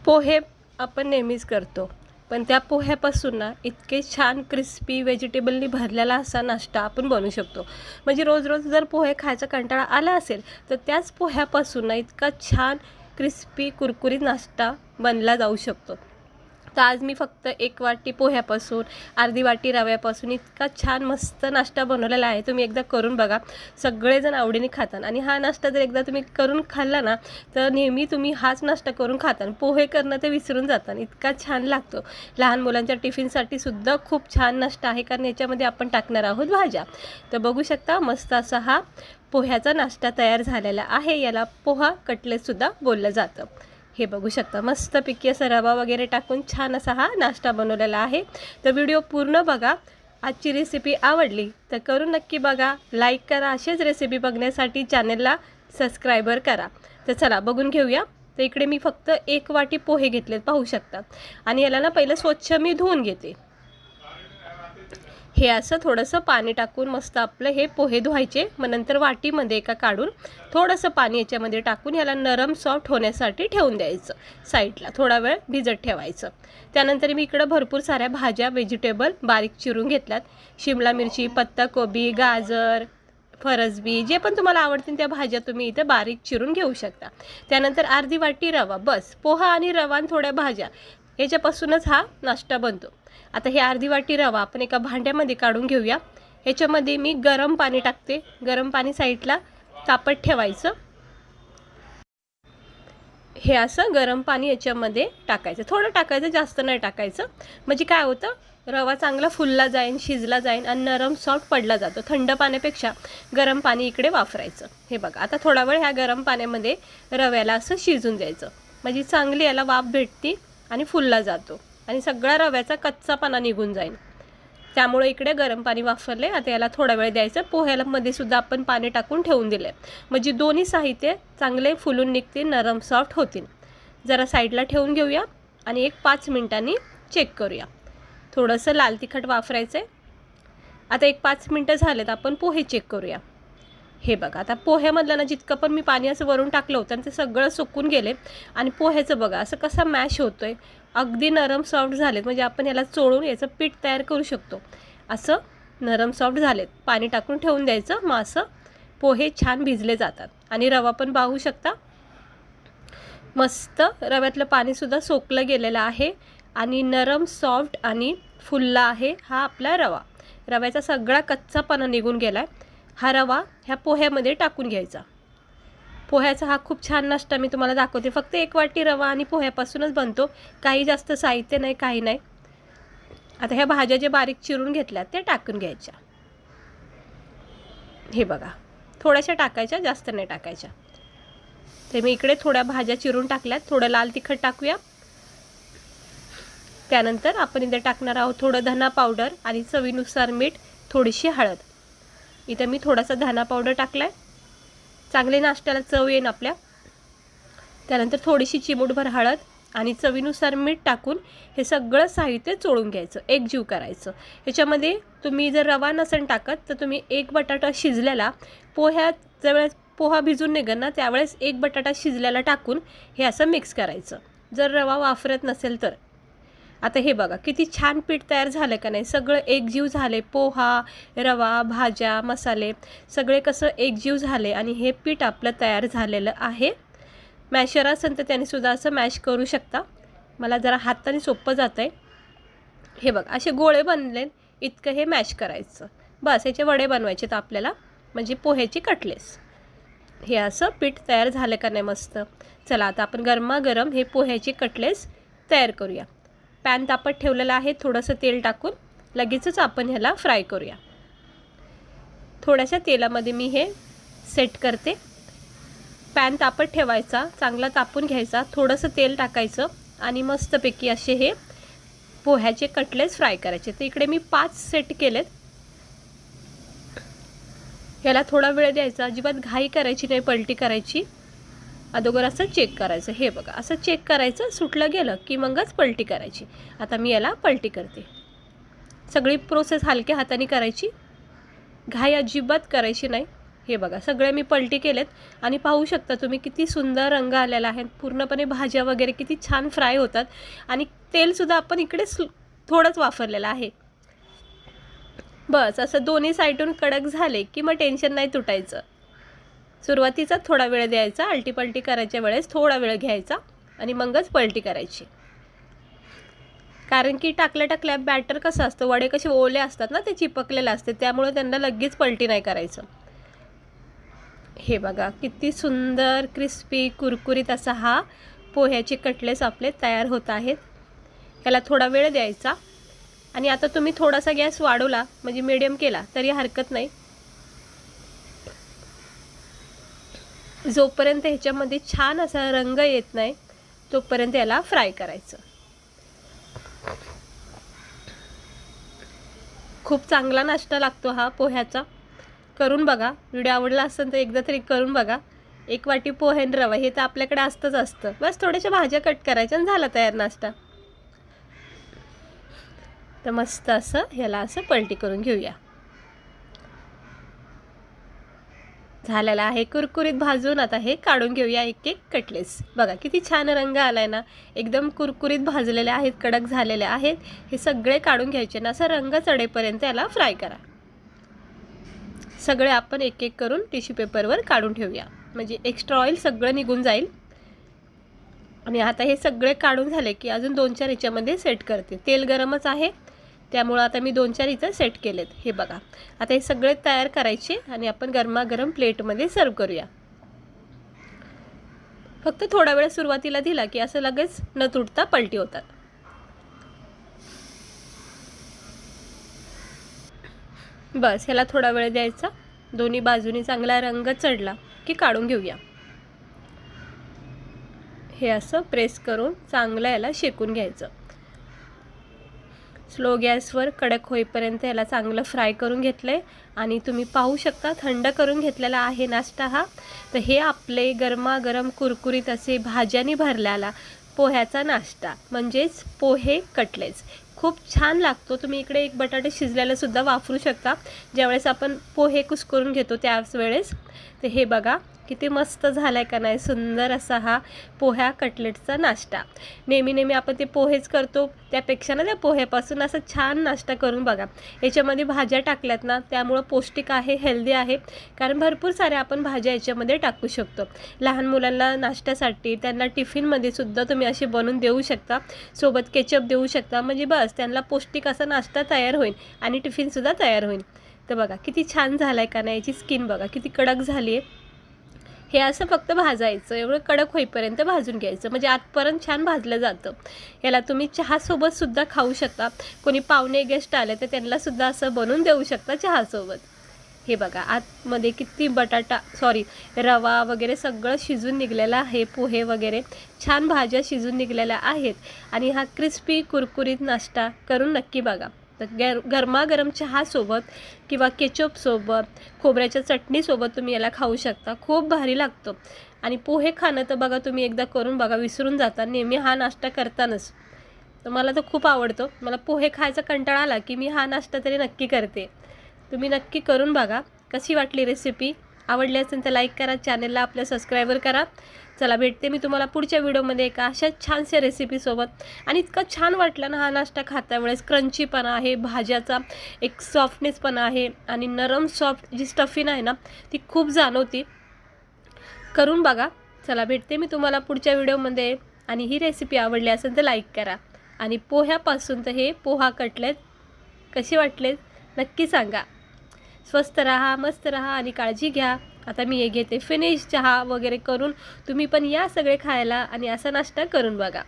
पोहे आपण नेहमीच करतो, पण त्या पोह्यापासून ना इतके छान क्रिस्पी व्हेजिटेबलनी भरलेला असा नाश्ता आपण बनवू शकतो. म्हणजे रोज रोज जर पोहे खायचा कंटाळा आला असेल तर त्याच पोह्यापासून ना इतका छान क्रिस्पी कुरकुरीत नाश्ता बनला जाऊ शकतो. तर आज मी फक्त 1 वाटी पोह्यापासून, अर्धी वाटी रव्यापासून इतका छान मस्त नाश्ता बनवलेला आहे. तुम्ही एकदा करून बघा, सगळेजण आवडीने खातात. आणि हा नाश्ता जर एकदा तुम्ही करून खाल्ला ना तर नेहमी तुम्ही हाच नाश्ता करून खाता, पोहे करणं ते विसरून जाता. इतका छान लागतो. लहान मुलांच्या टिफिनसाठी सुद्धा खूप छान नाश्ता आहे, कारण याच्यामध्ये आपण टाकणार आहोत भाज्या. तर बघू शकता मस्त असा हा पोह्याचा नाश्ता तयार झालेला आहे. याला पोहा कटलेटसुद्धा बोललं जातं. हे बघू शकता मस्तपैकी असा रवा वगैरे टाकून छान असा हा नाश्ता बनवलेला आहे. तर व्हिडिओ पूर्ण बघा. आजची रेसिपी आवडली तर करून नक्की बघा, लाईक करा. असेच रेसिपी बघण्यासाठी चॅनलला सबस्क्राईबर करा. तर चला बघून घेऊया. तर इकडे मी फक्त 1 वाटी पोहे घेतलेत पाहू शकता. आणि याला ना पहिलं स्वच्छ मी धुवून घेते. हे असं थोडंसं पाणी टाकून मस्त आपलं हे पोहे धुवायचे. मग नंतर वाटीमध्ये एका काढून थोडंसं पाणी याच्यामध्ये टाकून याला नरम सॉफ्ट होण्यासाठी ठेवून द्यायचं. साईडला थोडा वेळ भिजत ठेवायचं. त्यानंतर मी इकडं भरपूर साऱ्या भाज्या व्हेजिटेबल बारीक चिरून घेतल्यात. शिमला मिरची, पत्ताकोबी, गाजर, फरसबी, जे पण तुम्हाला आवडतील त्या भाज्या तुम्ही इथे बारीक चिरून घेऊ शकता. त्यानंतर अर्धी वाटी रवा, बस पोहा आणि रवा आणि थोड्या भाज्या याच्यापासूनच हा नाश्ता बनतो. आता हे अर्धी वाटी रवा आपण एका भांड्यामध्ये काढून घेऊया. ह्याच्यामध्ये मी गरम पाणी टाकते. गरम पाणी साईडला तापत ठेवायचं. हे असं गरम पाणी याच्यामध्ये टाकायचं. थोडं टाकायचं, जास्त नाही टाकायचं. म्हणजे काय होतं, रवा चांगला फुलला जाईल, शिजला जाईल आणि नरम सॉफ्ट पडला जातो. थंड पाण्यापेक्षा गरम पाणी इकडे वापरायचं. हे बघा आता थोडा वेळ ह्या गरम पाण्यामध्ये रव्याला असं शिजून द्यायचं. म्हणजे चांगली याला वाफ भेटते आणि फुलला जातो आणि सगळा रव्याचा कच्चापणा निघून जाईल. त्यामुळे इकडे गरम पाणी वापरले. आता याला थोडा वेळ द्यायचं. पोह्याला मध्ये सुद्धा आपण पाणी टाकून ठेवून दिले, म्हणजे दोन्ही साहित्य चांगले फुलून निघतील, नरम सॉफ्ट होतील. जरा साईडला ठेवून घेऊया आणि 5 मिनिटांनी चेक करूया. थोडंसं लाल तिखट वापरायचं आहे. आता 5 मिनटं झालेत, आपण पोहे चेक करूया. हे बघा आता पोह्यामधलं ना जितकं पण मी पाणी असं वरून टाकलं होतं आणि ते सगळं सुकून गेले. आणि पोह्याचं बघा असं कसा मॅश होतो आहे, अगदी नरम सॉफ्ट झालेत. म्हणजे आपण याला चोळून याचं पीठ तयार करू शकतो. असं नरम सॉफ्ट झालेत. पाणी टाकून ठेवून द्यायचं. मग असं पोहे छान भिजले जातात. आणि रवा पण पाहू शकता मस्त रव्यातलं पाणीसुद्धा सोकलं गेलेलं आहे आणि नरम सॉफ्ट आणि फुलला आहे हा आपला रवा. रव्याचा सगळा कच्चापणा निघून गेला आहे. हा रवा ह्या पोह्यामध्ये टाकून घ्यायचा. पोह्याचा हा खूप छान नाश्ता मी तुम्हाला दाखवते. फक्त 1 वाटी रवा आणि पोह्यापासूनच बनतो. काही जास्त साहित्य नाही, काही नाही. आता ह्या भाज्या जे बारीक चिरून घेतल्यात त्या टाकून घ्यायच्या. हे बघा थोड्याशा टाकायच्या, जास्त नाही टाकायच्या. तर मी इकडे थोड्या भाज्या चिरून टाकल्यात. थोडं लाल तिखट टाकूया. त्यानंतर आपण इथे टाकणार आहोत थोडं धना पावडर आणि चवीनुसार मीठ, थोडीशी हळद. इथे मी थोडासा धना पावडर टाकला आहे, चांगले नाश्त्याला चव येईन आपल्या. त्यानंतर थोडीशी चिमूटभर हळद आणि चवीनुसार मीठ टाकून हे सगळं साहित्य चोळून घ्यायचं, एकजीव करायचं. ह्याच्यामध्ये तुम्ही जर रवा नसेल टाकत तर तुम्ही 1 बटाटा शिजलेला, पोह्यात ज्यावेळेस पोहा भिजून निघेल ना त्यावेळेस 1 बटाटा शिजलेला टाकून हे असं मिक्स करायचं, जर रवा वापरत नसेल तर. आता हे बघा किती छान पीठ तयार झालं का नाही. सगळं एकजीव झाले. पोहा, रवा, भाज्या, मसाले सगळे कसं एकजीव झाले आणि हे पीठ आपलं तयार झालेलं आहे. मॅशर असेल तर त्यानेसुद्धा असं मॅश करू शकता. मला जरा हाताने सोपं जातं आहे. हे बघा असे गोळे बनले इतकं हे मॅश करायचं. बस याचे वडे बनवायचे तर आपल्याला, म्हणजे पोह्याची कटलेस. हे असं पीठ तयार झालं का नाही मस्त. चला आता आपण गरमागरम हे पोह्याची कटलेस तयार करूया. पॅन तापत ठेवलेला आहे. थोडंसं तेल टाकून लगेचच आपण ह्याला फ्राय करूया. थोड्याशा तेलामध्ये मी हे सेट करते. पॅन तापत ठेवायचा, चांगला तापून घ्यायचा. थोडंसं तेल टाकायचं आणि मस्तपैकी असे हे पोह्याचे कटलेस फ्राय करायचे. तर इकडे मी 5 सेट केलेत. ह्याला थोडा वेळ द्यायचा, अजिबात घाई करायची नाही, पलटी करायची. अगोदर असं चेक करायचं. हे बघा असं चेक करायचं, सुटलं गेलं की मगच पलटी करायची. आता मी याला पलटी करते. सगळी प्रोसेस हलक्या हाताने करायची, घाई अजिबात करायची नाही. हे बघा सगळे मी पलटी केलेत आणि पाहू शकता तुम्ही किती सुंदर रंग आलेला आहे. पूर्णपणे भाज्या वगैरे किती छान फ्राय होतात आणि तेलसुद्धा आपण इकडे थोडंच वापरलेलं आहे. बस असं दोन्ही साईडून कडक झाले की मग टेन्शन नाही तुटायचं. सुरुवातीचा थोडा वेळ द्यायचा, आलटी पलटी करायच्या वेळेस थोडा वेळ घ्यायचा आणि मगच पलटी करायची. कारण की टाकल्या बॅटर कसं असतं, वडे कसे ओले असतात ना, ते चिपकलेले असते, त्यामुळे त्यांना लगेच पलटी नाही करायचं. हे बघा किती सुंदर क्रिस्पी कुरकुरीत असा हा पोह्याचे कटलेट्स आपले तयार होत आहेत. याला थोडा वेळ द्यायचा आणि आता तुम्ही थोडासा गॅस वाढवला म्हणजे मीडियम केला तरी हरकत नाही. जोपर्यंत ह्याच्यामध्ये छान असा रंग येत नाही तोपर्यंत याला फ्राय करायचं. खूप चांगला नाश्ता लागतो हा पोह्याचा. करून बघा. व्हिडिओ आवडला असेल तर एकदा तरी करून बघा. 1 वाटी पोहे आणि रवा हे तर आपल्याकडे असतं. बस थोड्याशा भाज्या कट करायच्या आणि झाला तयार नाश्ता. तर मस्त असं ह्याला असं पलटी करून घेऊया. झालेला आहे कुरकुरीत भाजून. आता हे काढून घेऊया एक एक कटलेट्स. बघा किती छान रंग आलाय ना, एकदम कुरकुरीत भाजलेले आहेत, कडक झालेले आहेत. हे सगळे काढून घ्यायचे ना, असा रंग चढेपर्यंत याला फ्राय करा. सगळे आपण एक एक करून टिश्यू पेपरवर काढून ठेवूया म्हणजे एक्स्ट्रा ऑइल सगळं निघून जाईल. आणि आता हे सगळे काढून झाले की अजून 2-4 ह्याच्यामध्ये सेट करते. तेल गरमच आहे त्यामुळे आता मी 2-4 इथं सेट केलेत. हे बघा आता हे सगळे तयार करायचे आणि आपण गरमागरम प्लेटमध्ये सर्व करूया. फक्त थोडा वेळ सुरुवातीला दिला की असं लगेच न तुटता पलटी होतात. बस ह्याला थोडा वेळ द्यायचा. दोन्ही बाजूनी चांगला रंग चढला की काढून घेऊया. हे असं प्रेस करून चांगलं याला शेकून घ्यायचं. स्लो गॅसवर कडक होईपर्यंत याला चांगलं फ्राय करून घेतलं आहे आणि तुम्ही पाहू शकता थंड करून घेतलेला आहे नाश्ता हा. तर हे आपले गरमागरम कुरकुरीत असे भाज्यांनी भरलेला पोह्याचा नाश्ता म्हणजेच पोहे कटलेट्स खूप छान लागतो. तुम्ही इकडे एक बटाटे शिजलेला सुद्धा वापरू शकता ज्यावेळेस आपण पोहे कुस्करून घेतो त्याच वेळेस. तर हे बघा किती मस्त झालाय का नाही, सुंदर असा हा पोह्या कटलेट्सचा नाश्ता. नेहमी आपण ते पोहेच करतो त्यापेक्षा ना त्या पोह्यापासून असं छान नाश्ता करून बघा. याच्यामध्ये भाज्या टाकल्यात ना त्यामुळं पौष्टिक आहे, हेल्दी आहे. कारण भरपूर साऱ्या आपण भाज्या याच्यामध्ये टाकू शकतो. लहान मुलांना नाश्त्यासाठी त्यांना टिफिनमध्ये सुद्धा तुम्ही असे बनवून देऊ शकता. सोबत केचप देऊ शकता म्हणजे बस त्यांना पौष्टिक असा नाश्ता तयार होईल आणि टिफिनसुद्धा तयार होईल. तर बघा किती छान झालाय का नाही, याची स्किन बघा किती कडक झाली आहे. हे असं फक्त भाजायचं, एवढं कडक होईपर्यंत भाजून घ्यायचं म्हणजे आतपर्यंत छान भाजलं जातं. याला तुम्ही चहासोबतसुद्धा खाऊ शकता. कोणी पाहुणे गेस्ट आले तर त्यांनासुद्धा असं बनवून देऊ शकता चहासोबत. हे बघा आतमध्ये किती रवा वगैरे सगळं शिजून निघलेलं आहे. पोहे वगैरे छान भाज्या शिजून निघलेल्या आहेत आणि हा क्रिस्पी कुरकुरीत नाश्ता करून नक्की बघा. तर गरमागरम चहासोबत किंवा केचपसोबत खोबऱ्याच्या चटणीसोबत तुम्ही याला खाऊ शकता. खूप भारी लागतो. आणि पोहे खाणं तर बघा तुम्ही एकदा करून बघा, विसरून जाता नेहमी हा नाश्ता करतानाच. तर मला तर खूप आवडतो. मला पोहे खायचा कंटाळा आला की मी हा नाश्ता तरी नक्की करते. तुम्ही नक्की करून बघा. कशी वाटली रेसिपी? आवडली असेल तर लाईक करा, चॅनलला आपल्या सबस्क्राईबर करा. चला भेटते मी तुम्हाला पुढच्या व्हिडिओमध्ये एका अशा छानशा रेसिपीसोबत. आणि इतका छान वाटला ना हा नाश्ता खाता वेळेस. क्रंचीपणा आहे, भाज्याचा एक सॉफ्टनेसपणा आहे आणि नरम सॉफ्ट जी स्टफिंग आहे ना ती खूप जाणवती. करून बघा. चला भेटते मी तुम्हाला पुढच्या व्हिडिओमध्ये. आणि ही रेसिपी आवडली असेल तर लाईक करा. आणि पोह्यापासून तर हे पोहा कटलेट कसे वाटले नक्की सांगा. स्वस्त राहा, मस्त राहा आणि काळजी घ्या. आता मी हे घेते फिनिश. चहा वगैरे करून तुम्ही पण या सगळे खायला आणि असा नाश्ता करून बघा.